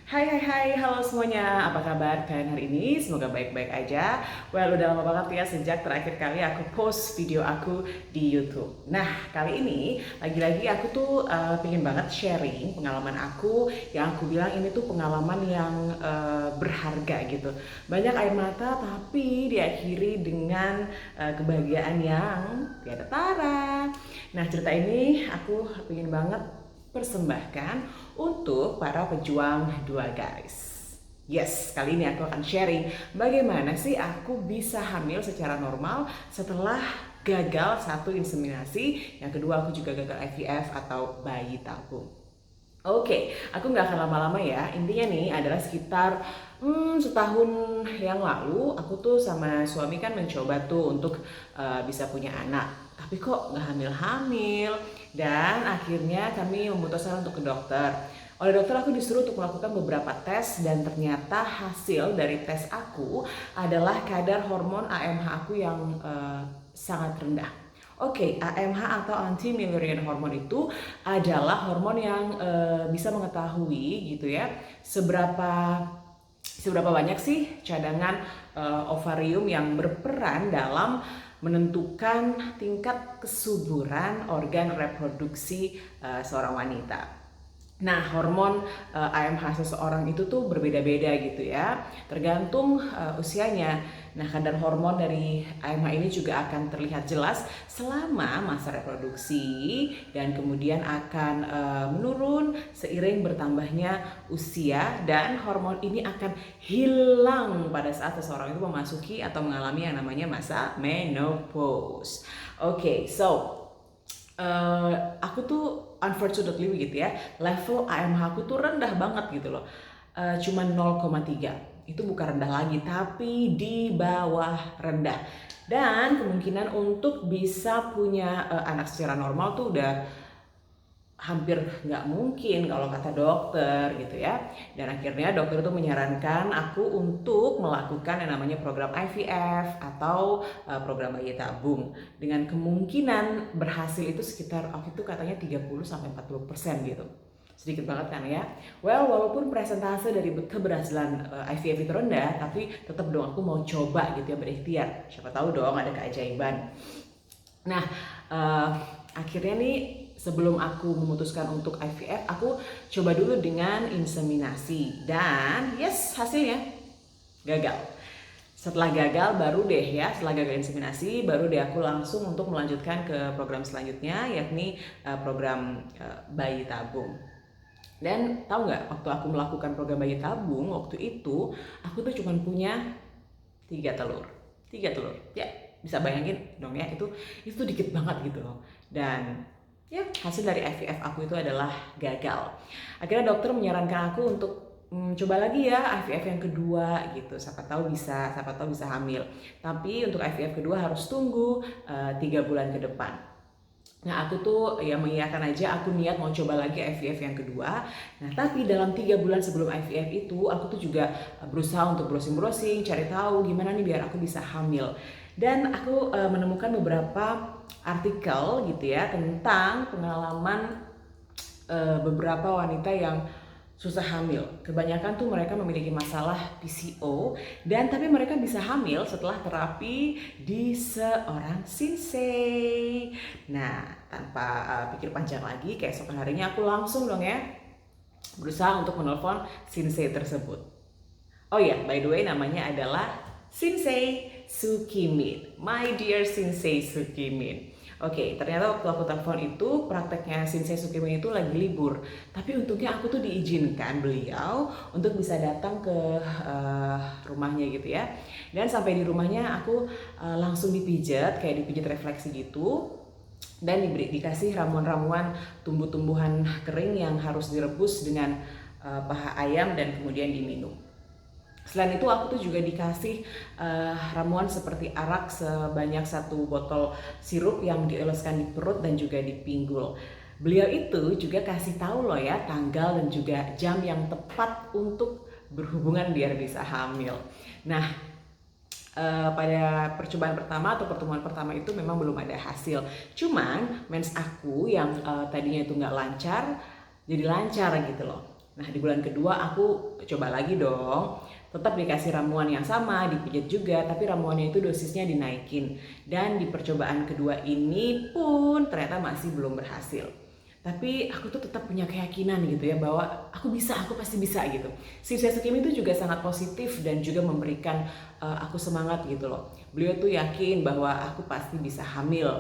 Halo semuanya, apa kabar kalian hari ini? Semoga baik-baik aja. Well, udah lama banget ya sejak terakhir kali aku post video aku di YouTube. Nah, kali ini lagi-lagi aku tuh pengen banget sharing pengalaman aku yang aku bilang ini tuh pengalaman yang berharga gitu. Banyak air mata tapi diakhiri dengan kebahagiaan yang tiada tara. Nah, cerita ini aku pengen banget persembahkan untuk para pejuang dua garis. Yes, kali ini aku akan sharing bagaimana sih aku bisa hamil secara normal setelah gagal satu inseminasi, yang kedua aku juga gagal IVF atau bayi tabung. Oke, aku nggak akan lama-lama ya. Intinya nih adalah sekitar setahun yang lalu aku tuh sama suami kan mencoba tuh untuk bisa punya anak. Tapi kok nggak hamil-hamil. Dan akhirnya kami memutuskan untuk ke dokter. Oleh dokter aku disuruh untuk melakukan beberapa tes dan ternyata hasil dari tes aku adalah kadar hormon AMH aku yang sangat rendah. Oke, AMH atau anti Mullerian hormone itu adalah hormon yang bisa mengetahui gitu ya seberapa banyak sih cadangan ovarium yang berperan dalam menentukan tingkat kesuburan organ reproduksi seorang wanita. Nah, hormon AMH seseorang itu tuh berbeda-beda gitu ya, tergantung usianya. Nah, kadar hormon dari AMH ini juga akan terlihat jelas selama masa reproduksi dan kemudian akan menurun seiring bertambahnya usia, dan hormon ini akan hilang pada saat seseorang itu memasuki atau mengalami yang namanya masa menopause. Oke, so aku tuh unfortunately gitu ya, level AMH aku tuh rendah banget gitu loh, cuma 0,3. Itu bukan rendah lagi tapi di bawah rendah, dan kemungkinan untuk bisa punya anak secara normal tuh udah hampir nggak mungkin kalau kata dokter gitu ya. Dan akhirnya dokter itu menyarankan aku untuk melakukan yang namanya program IVF atau program bayi tabung, dengan kemungkinan berhasil itu sekitar waktu itu katanya 30-40% gitu. Sedikit banget kan ya. Well, walaupun presentase dari keberhasilan IVF itu rendah, tapi tetap dong aku mau coba gitu ya, berikhtiar. Siapa tahu dong ada keajaiban. Nah, akhirnya nih sebelum aku memutuskan untuk IVF, aku coba dulu dengan inseminasi, dan yes, hasilnya gagal. Setelah gagal baru deh ya, setelah gagal inseminasi baru deh aku langsung untuk melanjutkan ke program selanjutnya, yakni program bayi tabung. Dan tahu nggak, waktu aku melakukan program bayi tabung waktu itu, aku tuh cuma punya 3 telur. 3 telur ya, bisa bayangin dong ya, itu dikit banget gitu loh. Dan ya, hasil dari IVF aku itu adalah gagal. Akhirnya dokter menyarankan aku untuk coba lagi ya IVF yang kedua gitu, siapa tahu bisa hamil. Tapi untuk IVF kedua harus tunggu 3 bulan ke depan. Nah, aku tuh ya mengiyakan aja, aku niat mau coba lagi IVF yang kedua. Nah, tapi dalam 3 bulan sebelum IVF itu, aku tuh juga berusaha untuk browsing-browsing, cari tahu gimana nih biar aku bisa hamil. Dan aku menemukan beberapa artikel gitu ya tentang pengalaman beberapa wanita yang susah hamil. Kebanyakan tuh mereka memiliki masalah PCO, dan tapi mereka bisa hamil setelah terapi di seorang sensei. Nah, tanpa pikir panjang lagi, keesokan harinya aku langsung dong ya berusaha untuk menelpon sensei tersebut. Oh ya, by the way namanya adalah Sensei Sukimin. My dear Sensei Sukimin. Oke, ternyata waktu aku telepon itu prakteknya Sensei Sukimin itu lagi libur. Tapi untungnya aku tuh diizinkan beliau untuk bisa datang ke rumahnya gitu ya. Dan sampai di rumahnya aku langsung dipijat, kayak dipijat refleksi gitu. Dan dikasih ramuan-ramuan tumbuh-tumbuhan kering yang harus direbus dengan paha ayam dan kemudian diminum. Selain itu aku tuh juga dikasih ramuan seperti arak sebanyak 1 botol sirup yang dioleskan di perut dan juga di pinggul. Beliau itu juga kasih tahu loh ya tanggal dan juga jam yang tepat untuk berhubungan biar bisa hamil. Nah, pada percobaan pertama atau pertemuan pertama itu memang belum ada hasil. Cuman mens aku yang tadinya itu nggak lancar jadi lancar gitu loh. Nah, di bulan kedua aku coba lagi dong. Tetap dikasih ramuan yang sama, dipijat juga, tapi ramuannya itu dosisnya dinaikin. Dan di percobaan kedua ini pun ternyata masih belum berhasil. Tapi aku tuh tetap punya keyakinan gitu ya, bahwa aku pasti bisa gitu. Si Kim itu juga sangat positif dan juga memberikan aku semangat gitu loh. Beliau tuh yakin bahwa aku pasti bisa hamil.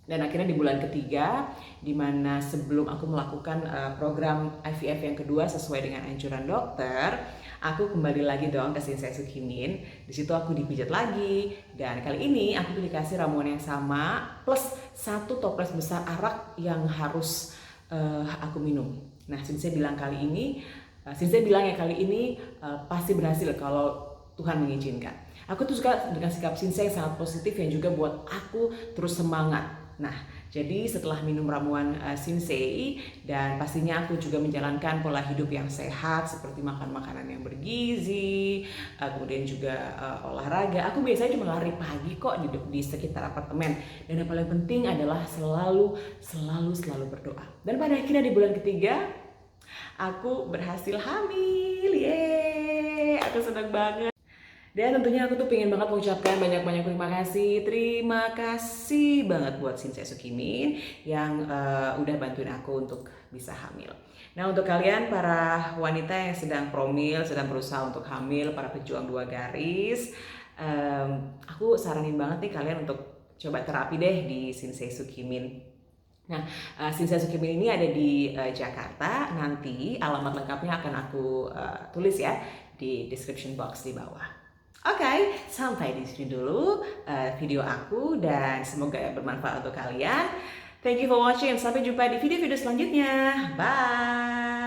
Dan akhirnya di bulan ketiga, di mana sebelum aku melakukan program IVF yang kedua sesuai dengan anjuran dokter, aku kembali lagi dong ke Shinsei Sukimin. Di situ aku dipijat lagi, dan kali ini aku dikasih ramuan yang sama plus 1 toples besar arak yang harus aku minum. Nah, Shinsei bilang kali ini pasti berhasil kalau Tuhan mengizinkan. Aku tuh suka dengan sikap Shinsei yang sangat positif yang juga buat aku terus semangat. Nah, jadi setelah minum ramuan Shinsei dan pastinya aku juga menjalankan pola hidup yang sehat seperti makan makanan yang bergizi, kemudian juga olahraga. Aku biasanya cuma lari pagi kok di sekitar apartemen. Dan yang paling penting adalah selalu berdoa. Dan pada akhirnya di bulan ketiga aku berhasil hamil. Yeay, aku senang banget. Dan tentunya aku tuh pengen banget mengucapkan banyak-banyak terima kasih banget buat Shinsei Sukimin yang udah bantuin aku untuk bisa hamil. Nah, untuk kalian para wanita yang sedang promil, sedang berusaha untuk hamil, para pejuang 2 garis, aku saranin banget nih kalian untuk coba terapi deh di Shinsei Sukimin. Nah, Shinsei Sukimin ini ada di Jakarta. Nanti alamat lengkapnya akan aku tulis ya di description box di bawah. Oke, sampai di sini dulu video aku dan semoga bermanfaat untuk kalian. Thank you for watching. Sampai jumpa di video-video selanjutnya. Bye.